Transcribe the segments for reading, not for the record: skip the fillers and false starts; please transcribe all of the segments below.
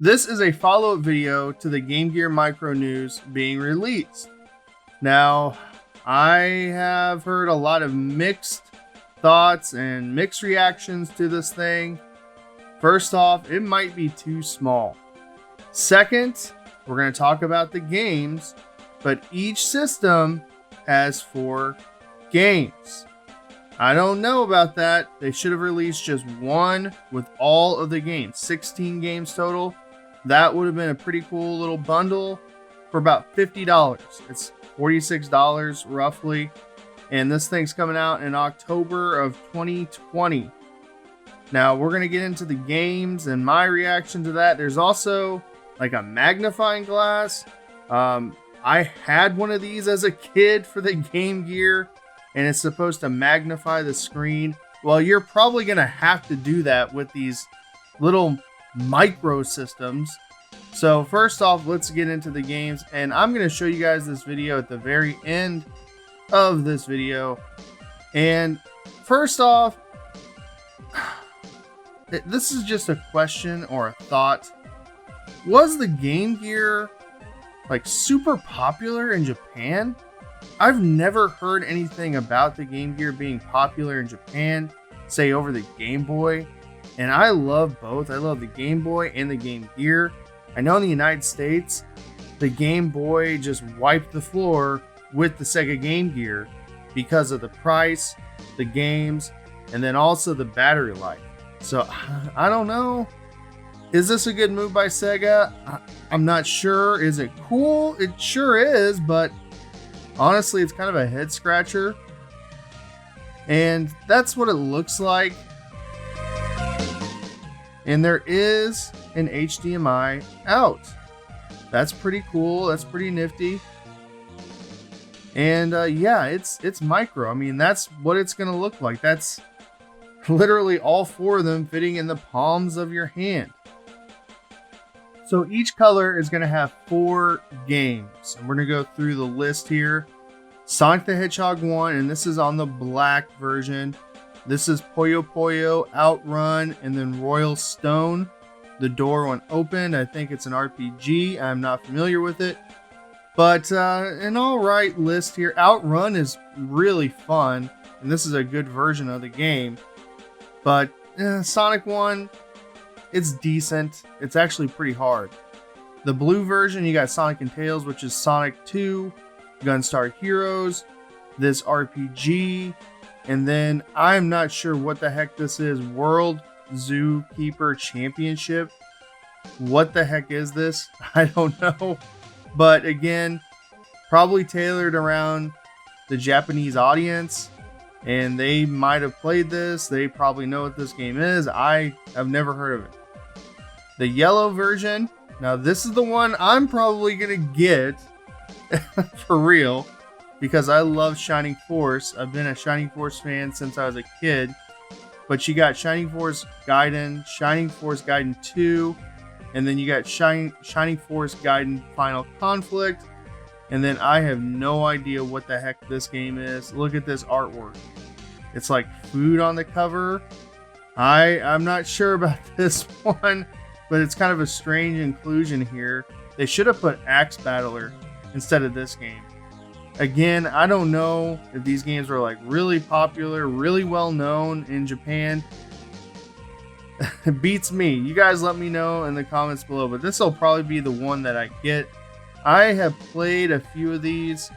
This is a follow-up video to the Game Gear Micro news being released. Now, I have heard a lot of mixed thoughts and mixed reactions to this thing. First off, it might be too small. Second, we're going to talk about the games, but each system has 4 games. I don't know about that. They should have released just one with all of the games, 16 games total. That would have been a pretty cool little bundle for about $50. It's $46 roughly. And this thing's coming out in October of 2020. Now we're going to get into the games and my reaction to that. There's also like a magnifying glass. I had one of these as a kid for the Game Gear, and it's supposed to magnify the screen. Well, you're probably going to have to do that with these little micro systems. So first off, let's get into the games, and I'm going to show you guys this video at the very end of this video. And first off, this is just a question or a thought. Was the Game Gear like super popular in Japan? I've never heard anything about the Game Gear being popular in Japan, say over the Game Boy. And I love both. I love the Game Boy and the Game Gear. I know in the United States, the Game Boy just wiped the floor with the Sega Game Gear because of the price, the games, and then also the battery life. So I don't know. Is this a good move by Sega? I'm not sure. Is it cool? It sure is, but honestly, it's kind of a head scratcher. And that's what it looks like. And there is an HDMI out. That's pretty cool. That's pretty nifty. And yeah, it's micro. I mean, that's what it's going to look like. That's literally all 4 of them fitting in the palms of your hand. So each color is going to have 4 games. And we're going to go through the list here. Sonic the Hedgehog 1, and this is on the black version. This is Puyo Puyo, Outrun, and then Royal Stone. The door went open. I think it's an RPG. I'm not familiar with it. But an alright list here. Outrun is really fun, and this is a good version of the game. But Sonic 1, it's decent. It's actually pretty hard. The blue version, you got Sonic and Tails, which is Sonic 2, Gunstar Heroes, this RPG, and then I'm not sure what the heck this is. World Zookeeper Championship. What the heck is this? I don't know. But again, probably tailored around the Japanese audience, and they might have played this. They probably know what this game is. I have never heard of it. The yellow version. Now this is the one I'm probably going to get for real, because I love Shining Force. I've been a Shining Force fan since I was a kid. But you got Shining Force Gaiden, Shining Force Gaiden 2, and then you got Shining Force Gaiden Final Conflict. And then I have no idea what the heck this game is. Look at this artwork. It's like food on the cover. I'm not sure about this one, but it's kind of a strange inclusion here. They should have put Axe Battler instead of this game. Again, I don't know if these games were like really popular, really well known in Japan. It beats me. You guys let me know in the comments below, but this will probably be the one that I get. I have played a few of these.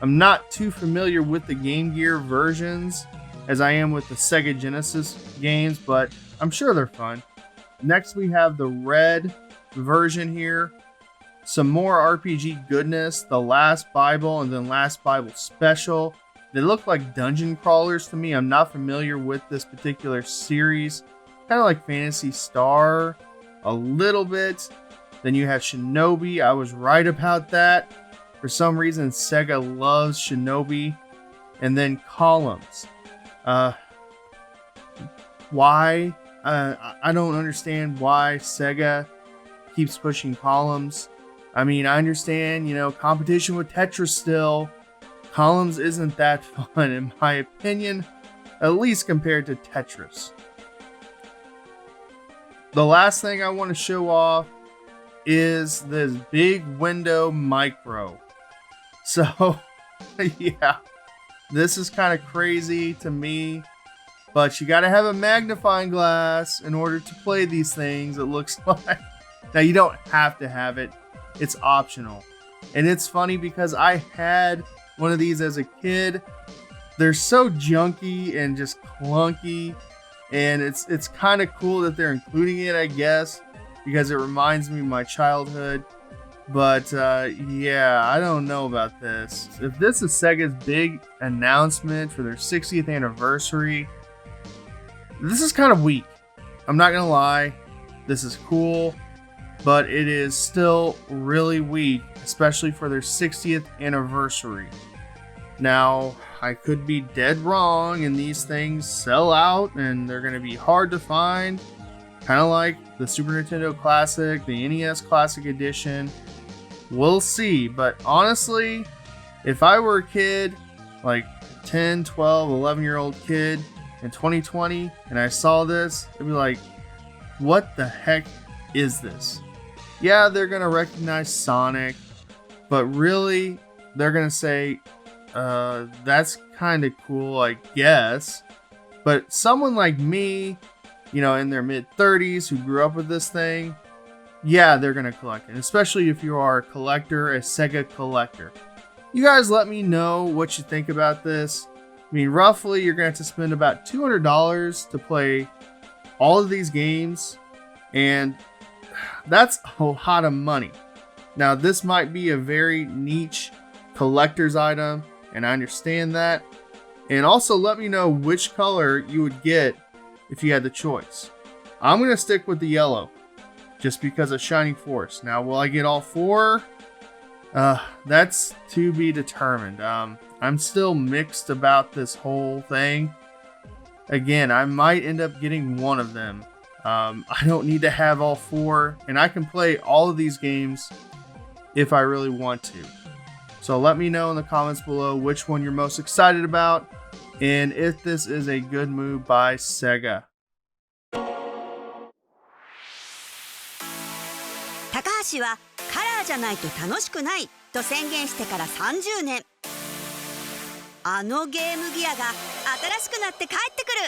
I'm not too familiar with the Game Gear versions as I am with the Sega Genesis games, but I'm sure they're fun. Next we have the red version here. Some more RPG goodness, The Last Bible and then Last Bible Special. They look like dungeon crawlers to me. I'm not familiar with this particular series. Kind of like Phantasy Star a little bit. Then you have Shinobi. I was right about that. For some reason, Sega loves Shinobi. And then Columns. Why? I don't understand why Sega keeps pushing Columns. I mean, I understand, competition with Tetris still. Columns isn't that fun, in my opinion, at least compared to Tetris. The last thing I want to show off is this big window micro. So, yeah, this is kind of crazy to me, but you got to have a magnifying glass in order to play these things, it looks like. Now, you don't have to have it. It's optional. And it's funny because I had one of these as a kid. They're so junky and just clunky. And it's kind of cool that they're including it, I guess, because it reminds me of my childhood. But yeah, I don't know about this. If this is Sega's big announcement for their 60th anniversary, this is kind of weak. I'm not going to lie. This is cool, but it is still really weak, especially for their 60th anniversary. Now, I could be dead wrong and these things sell out and they're going to be hard to find. Kind of like the Super Nintendo Classic, the NES Classic Edition. We'll see. But honestly, if I were a kid, like 10, 12, 11-year-old kid in 2020, and I saw this, I'd be like, what the heck is this? Yeah, they're going to recognize Sonic, but really, they're going to say, that's kind of cool, I guess. But someone like me, in their mid-30s who grew up with this thing, yeah, they're going to collect it. Especially if you are a collector, a Sega collector. You guys let me know what you think about this. I mean, roughly, you're going to have to spend about $200 to play all of these games. And that's a lot of money. Now, this might be a very niche collector's item, and I understand that. And also let me know which color you would get if you had the choice. I'm going to stick with the yellow just because of Shining Force. Now, will I get all four? That's to be determined. I'm still mixed about this whole thing. Again, I might end up getting one of them. I don't need to have all four, and I can play all of these games if I really want to. So let me know in the comments below which one you're most excited about, and if this is a good move by Sega. 高橋はカラーじゃないと楽しくないと宣言してから30年。あのゲームギアが新しくなって帰ってくる。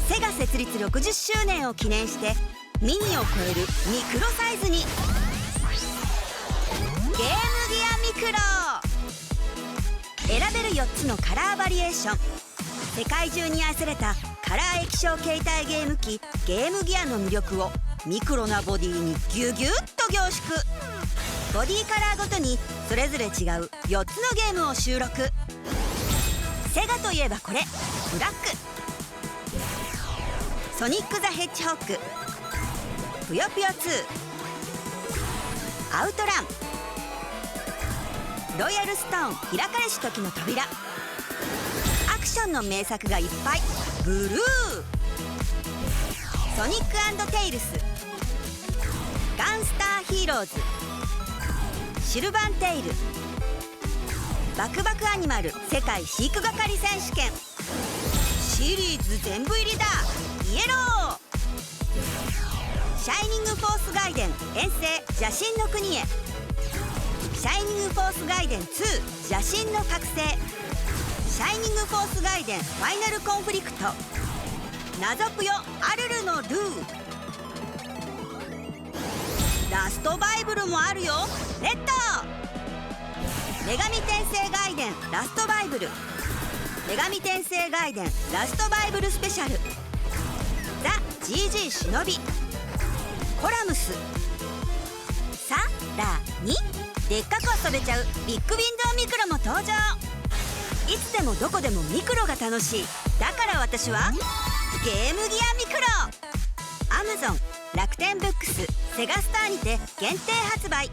セガ設立60周年を記念してミニを超えるミクロサイズにゲームギアミクロ。選べる4つのカラーバリエーション。世界中に愛されたカラー液晶携帯ゲーム機ゲームギアの魅力をミクロなボディにギュギュッと凝縮。ボディカラーごとにそれぞれ違う4つのゲームを収録。セガといえばこれブラック、ソニック・ザ・ヘッジホッグ、ぷよぷよ2、アウトラン、ロイヤルストーン開かれし時の扉、アクションの名作がいっぱい、ブルー、ソニック&テイルス、ガンスターヒーローズ、シルバンテイル、バクバクアニマル世界飼育係選手権、シリーズ全部入りだ、イエロー、シャイニングフォースガイデン遠征邪神の国へ、シャイニングフォースガイデン2邪神の覚醒、シャイニングフォースガイデンファイナルコンフリクト、謎ぷよアルルのルー、ラストバイブルもあるよ、レッド、女神転生ガイデンラストバイブル、女神転生ガイデンラストバイブルスペシャル、ザ・ GG 忍び、コラムス、さらにでっかく遊べちゃうビッグウィンドウミクロも登場。いつでもどこでもミクロが楽しい。だから私はゲームギアミクロ。 Amazon、 楽天ブックス、セガスターにて限定発売。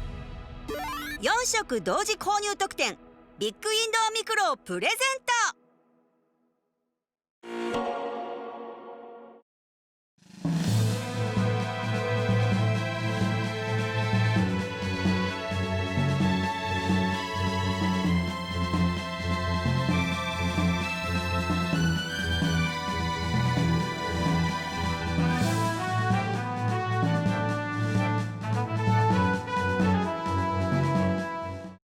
4色同時購入特典ビッグウィンドウミクロをプレゼント。